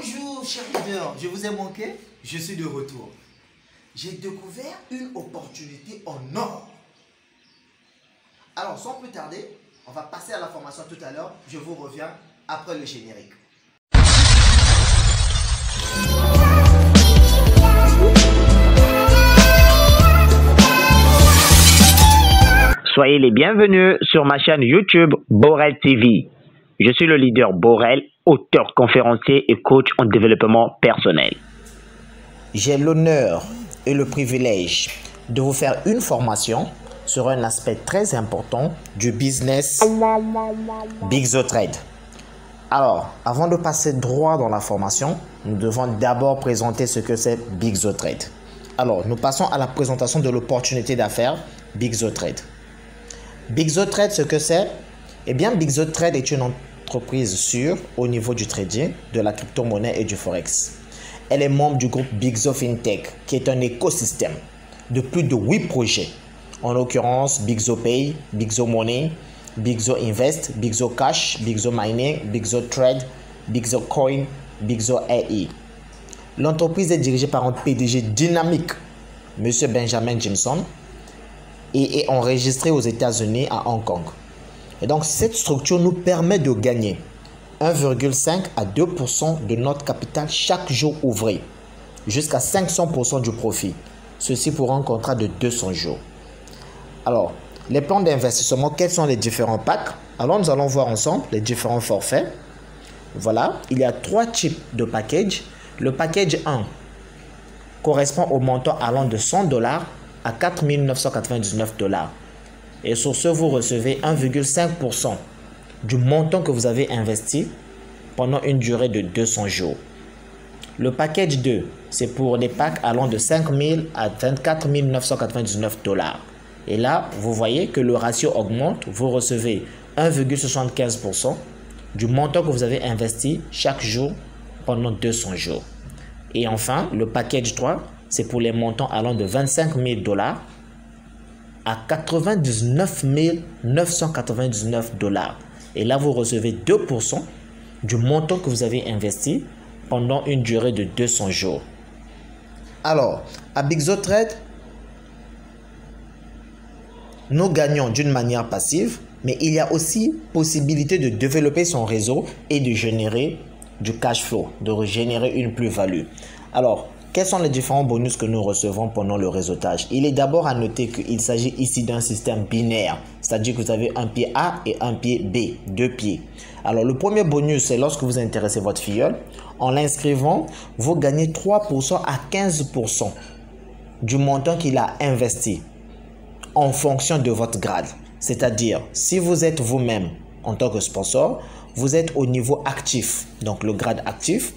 Bonjour, chers leaders, je vous ai manqué, je suis de retour. J'ai découvert une opportunité en or. Alors, sans plus tarder, on va passer à la formation tout à l'heure. Je vous reviens après le générique. Soyez les bienvenus sur ma chaîne YouTube Borel TV. Je suis le leader Borel, auteur, conférencier et coach en développement personnel. J'ai l'honneur et le privilège de vous faire une formation sur un aspect très important du business BigZoTrade. Alors, avant de passer droit dans la formation, nous devons d'abord présenter ce que c'est BigZoTrade. Alors, nous passons à la présentation de l'opportunité d'affaires BigZoTrade. BigZoTrade, ce que c'est? Eh bien, BigZoTrade est une entreprise sûre au niveau du trading, de la crypto-monnaie et du forex. Elle est membre du groupe BigZoFintech, qui est un écosystème de plus de 8 projets. En l'occurrence, BigZoPay, BigZoMoney, BigZoInvest, BigZoCash, BigZoMining, BigZoTrade, BigZoCoin, BigZoAI. L'entreprise est dirigée par un PDG dynamique, M. Benjamin Jimson, et est enregistrée aux États-Unis à Hong Kong. Et donc, cette structure nous permet de gagner 1,5 à 2% de notre capital chaque jour ouvré, jusqu'à 500% du profit. Ceci pour un contrat de 200 jours. Alors, les plans d'investissement, quels sont les différents packs? Alors, nous allons voir ensemble les différents forfaits. Voilà, il y a 3 types de packages. Le package 1 correspond au montant allant de $100 à 4 999 $. Et sur ce, vous recevez 1,5% du montant que vous avez investi pendant une durée de 200 jours. Le package 2, c'est pour des packs allant de 5 000 à 24 999 $. Et là, vous voyez que le ratio augmente. Vous recevez 1,75% du montant que vous avez investi chaque jour pendant 200 jours. Et enfin, le package 3, c'est pour les montants allant de 25 000 $ à 99 999 $. Et là, vous recevez 2% du montant que vous avez investi pendant une durée de 200 jours. Alors, à BigZoTrade, nous gagnons d'une manière passive, mais il y a aussi possibilité de développer son réseau et de générer du cash flow, de générer une plus-value. Alors, quels sont les différents bonus que nous recevons pendant le réseautage? Il est d'abord à noter qu'il s'agit ici d'un système binaire, c'est-à-dire que vous avez un pied A et un pied B, 2 pieds. Alors, le premier bonus, c'est lorsque vous intéressez votre filleul. En l'inscrivant, vous gagnez 3% à 15% du montant qu'il a investi en fonction de votre grade. C'est-à-dire, si vous êtes vous-même en tant que sponsor, vous êtes au niveau actif, donc le grade actif.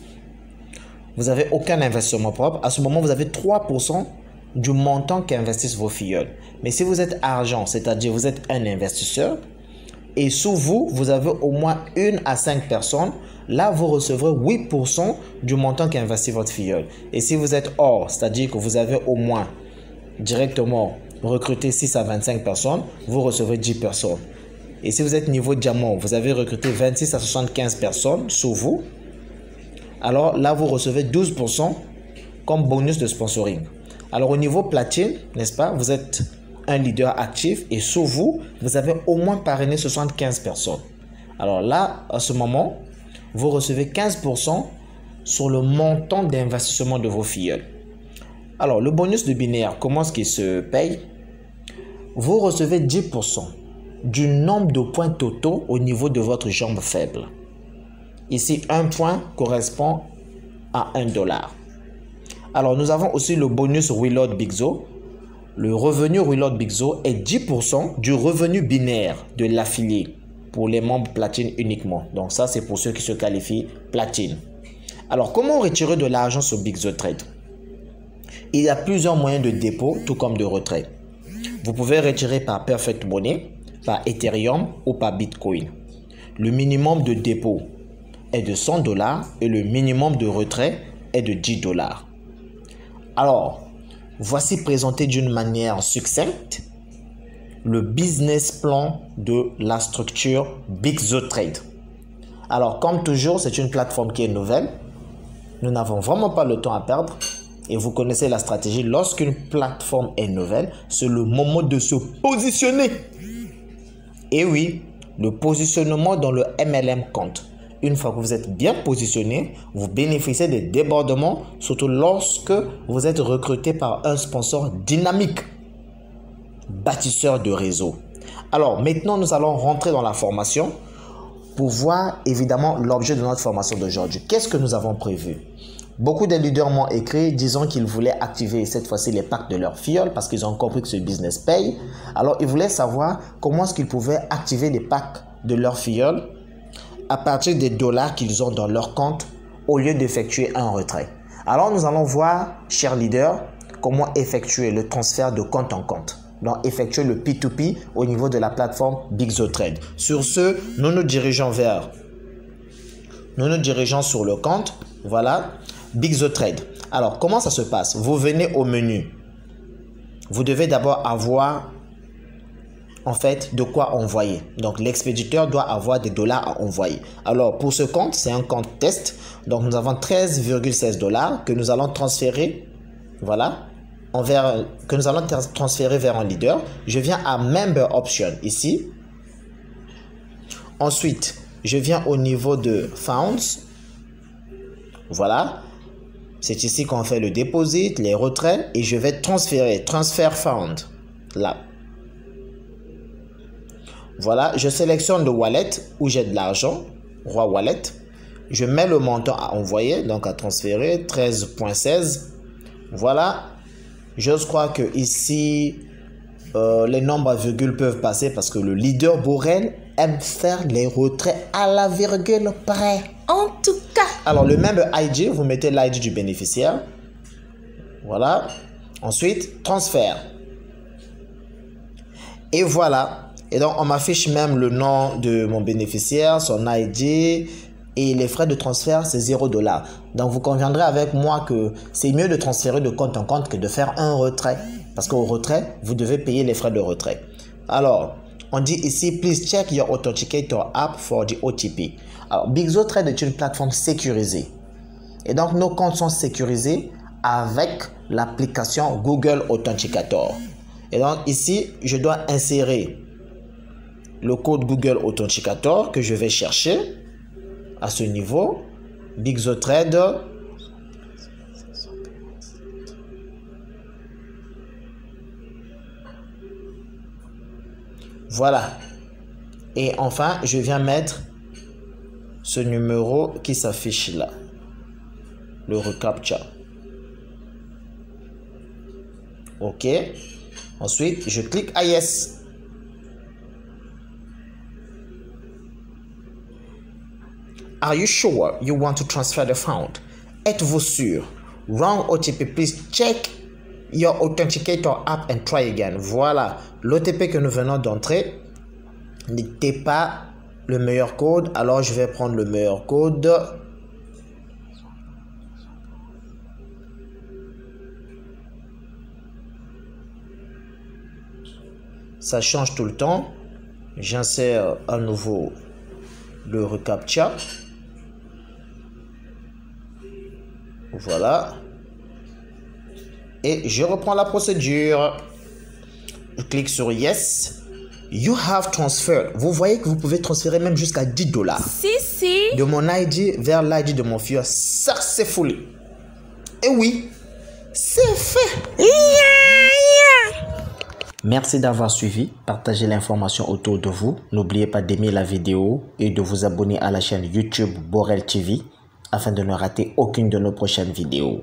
Vous n'avez aucun investissement propre. À ce moment, vous avez 3% du montant qu'investissent vos filleuls. Mais si vous êtes argent, c'est-à-dire vous êtes un investisseur, et sous vous, vous avez au moins 1 à 5 personnes, là, vous recevrez 8% du montant qu'investit votre filleul. Et si vous êtes or, c'est-à-dire que vous avez au moins directement recruté 6 à 25 personnes, vous recevrez 10 personnes. Et si vous êtes niveau diamant, vous avez recruté 26 à 75 personnes sous vous, alors là, vous recevez 12% comme bonus de sponsoring. Alors, au niveau platine, n'est-ce pas, vous êtes un leader actif et sous vous, vous avez au moins parrainé 75 personnes. Alors là, à ce moment, vous recevez 15% sur le montant d'investissement de vos filleuls. Alors, le bonus de binaire, comment est-ce qu'il se paye? Vous recevez 10% du nombre de points totaux au niveau de votre jambe faible. Ici, un point correspond à $1. Alors, nous avons aussi le bonus Reload BigZo. Le revenu Reload BigZo est 10% du revenu binaire de l'affilié pour les membres platine uniquement. Donc, ça, c'est pour ceux qui se qualifient platine. Alors, comment retirer de l'argent sur BigZoTrade? Il y a plusieurs moyens de dépôt, tout comme de retrait. Vous pouvez retirer par Perfect Money, par Ethereum ou par Bitcoin. Le minimum de dépôt est de $100 et le minimum de retrait est de $10. Alors, voici présenté d'une manière succincte le business plan de la structure BigZoTrade. Alors, comme toujours, c'est une plateforme qui est nouvelle. nous n'avons vraiment pas le temps à perdre. Et vous connaissez la stratégie, lorsqu'une plateforme est nouvelle, c'est le moment de se positionner. Et oui, le positionnement dans le MLM compte. Une fois que vous êtes bien positionné, vous bénéficiez des débordements, surtout lorsque vous êtes recruté par un sponsor dynamique, bâtisseur de réseau. Alors maintenant, nous allons rentrer dans la formation pour voir évidemment l'objet de notre formation d'aujourd'hui. Qu'est-ce que nous avons prévu? Beaucoup de leaders m'ont écrit disant qu'ils voulaient activer cette fois-ci les packs de leur filleule parce qu'ils ont compris que ce business paye. Alors, ils voulaient savoir comment est-ce qu'ils pouvaient activer les packs de leur filleule à partir des dollars qu'ils ont dans leur compte au lieu d'effectuer un retrait. Alors, nous allons voir, chers leaders, comment effectuer le transfert de compte en compte. Donc, effectuer le P2P au niveau de la plateforme BigZoTrade. Sur ce, nous nous dirigeons sur le compte. Voilà. BigZoTrade. Alors, comment ça se passe? Vous venez au menu. Vous devez d'abord avoir, en fait, de quoi envoyer. Donc, l'expéditeur doit avoir des dollars à envoyer. Alors, pour ce compte, c'est un compte test. Donc, nous avons 13,16 $ que nous allons transférer, voilà, transférer vers un leader. Je viens à Member Option ici. Ensuite, je viens au niveau de Funds. Voilà. C'est ici qu'on fait le deposit, les retraits et je vais transférer, transfer fund, là. Voilà, je sélectionne le wallet où j'ai de l'argent, Roi Wallet. Je mets le montant à envoyer, donc à transférer, 13,16. Voilà, je crois que ici, les nombres à virgule peuvent passer parce que le leader Borel aime faire les retraits à la virgule près. En tout cas. Alors, le même ID, vous mettez l'ID du bénéficiaire. Voilà. Ensuite, transfert. Et voilà. Et donc, on m'affiche même le nom de mon bénéficiaire, son ID. Et les frais de transfert, c'est 0 $. Donc, vous conviendrez avec moi que c'est mieux de transférer de compte en compte que de faire un retrait. Parce qu'au retrait, vous devez payer les frais de retrait. Alors, on dit ici, please check your authenticator app for the OTP. Alors, BigZoTrade est une plateforme sécurisée. Et donc, nos comptes sont sécurisés avec l'application Google Authenticator. Et donc, ici, je dois insérer le code Google Authenticator que je vais chercher à ce niveau. BigZoTrade. Voilà. Et enfin, je viens mettre ce numéro qui s'affiche là. Le reCAPTCHA. OK. Ensuite, je clique à Yes. Are you sure you want to transfer the fund? Êtes-vous sûr? Wrong OTP, please check your authenticator app and try again. Voilà, l'OTP que nous venons d'entrer n'était pas le meilleur code. Alors, je vais prendre le meilleur code. Ça change tout le temps. J'insère à nouveau le reCAPTCHA. Voilà. Et je reprends la procédure. Je clique sur Yes. You have transferred. Vous voyez que vous pouvez transférer même jusqu'à 10 $. Si. De mon ID vers l'ID de mon filleul. Successfully. Et oui, c'est fait. Merci d'avoir suivi. Partagez l'information autour de vous. N'oubliez pas d'aimer la vidéo et de vous abonner à la chaîne YouTube Borel TV afin de ne rater aucune de nos prochaines vidéos.